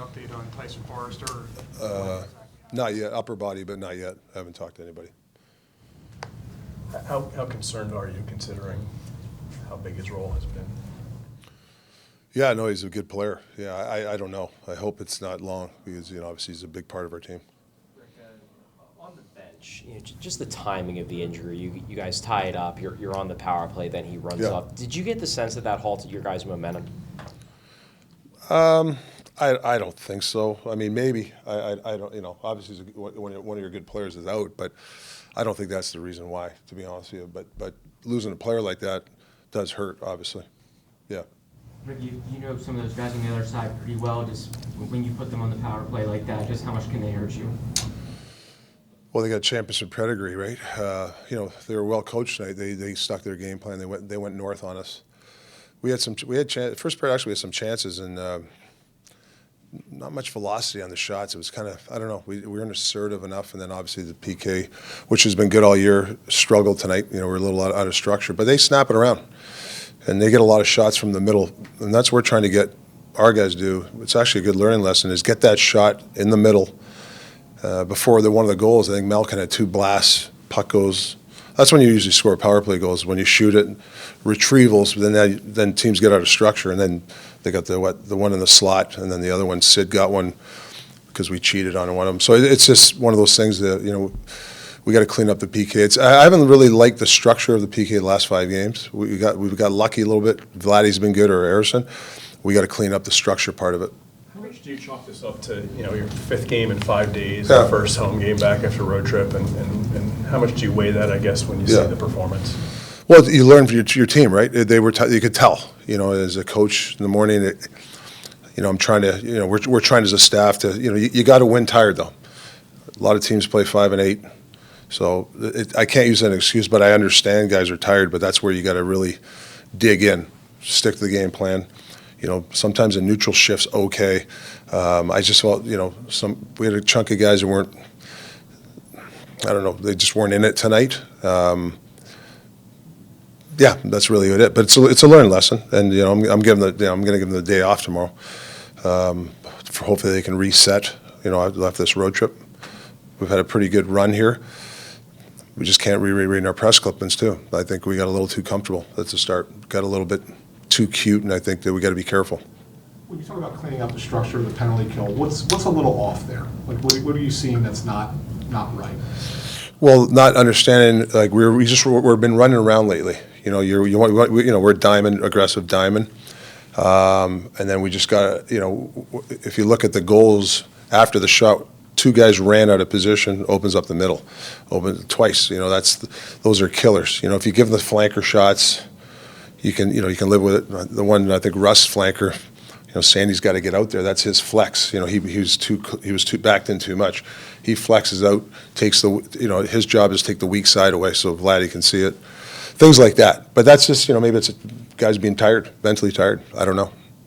update on Tyson Forrester? Not yet. Upper body, but not yet. I haven't talked to anybody. How concerned are you, considering how big his role has been? Yeah, no, he's a good player. Yeah, I don't know. I hope it's not long because, obviously he's a big part of our team. Rick, on the bench, just the timing of the injury, you guys tie it up, you're on the power play, then he runs up. Did you get the sense that halted your guys' momentum? I don't think so. I mean, maybe. I don't, obviously one of your good players is out, but I don't think that's the reason why, to be honest with you. But losing a player like that does hurt, obviously. Yeah. Rick, you know some of those guys on the other side pretty well. Just when you put them on the power play like that, just how much can they hurt you? Well, they got championship pedigree, right? They were well coached tonight. They stuck their game plan. They went north on us. First period actually we had some chances and not much velocity on the shots. It was kind of, I don't know. We weren't assertive enough, and then obviously the PK, which has been good all year, struggled tonight. We're a little out of structure, but they snap it around. And they get a lot of shots from the middle, and that's what we're trying to get our guys to do. It's actually a good learning lesson, is get that shot in the middle before one of the goals. I think Malkin had 2 blasts, puck goes. That's when you usually score power play goals, when you shoot it, retrievals, then teams get out of structure, and then they got the one in the slot, and then the other one, Sid got one because we cheated on one of them. So it's just one of those things that, we got to clean up the PK. I haven't really liked the structure of the PK the last 5 games. We've got lucky a little bit. Vladdy's been good, or Harrison. We got to clean up the structure part of it. How much do you chalk this up to, your 5th game in 5 days, the first home game back after a road trip, and how much do you weigh that, I guess, when you see the performance? Well, you learn from your team, right? You could tell, as a coach in the morning. I'm trying to, we're trying as a staff to, you got to win tired though. A lot of teams play 5 and 8. So I can't use that excuse, but I understand guys are tired, but that's where you got to really dig in, stick to the game plan. Sometimes a neutral shift's okay. I just felt, we had a chunk of guys that weren't, I don't know, they just weren't in it tonight. Yeah, that's really it. But it's a learning lesson, and I'm going to give them the day off tomorrow. For hopefully they can reset. I left this road trip. We've had a pretty good run here. We just can't reread our press clippings too. I think we got a little too comfortable at the start. Got a little bit too cute, and I think that we got to be careful. When you talk about cleaning up the structure of the penalty kill, what's a little off there? Like what are you seeing that's not right? Well, not understanding. Like we've been running around lately. We're diamond, aggressive diamond, and then we just got if you look at the goals after the shot. 2 guys ran out of position, opens up the middle, open twice. Those are killers. If you give them the flanker shots, you can live with it. The one I think Russ flanker, Sandy's got to get out there. That's his flex. He was too backed in too much. He flexes out, takes his job is to take the weak side away so Vladdy can see it. Things like that. But that's just maybe it's guys being tired, mentally tired. I don't know.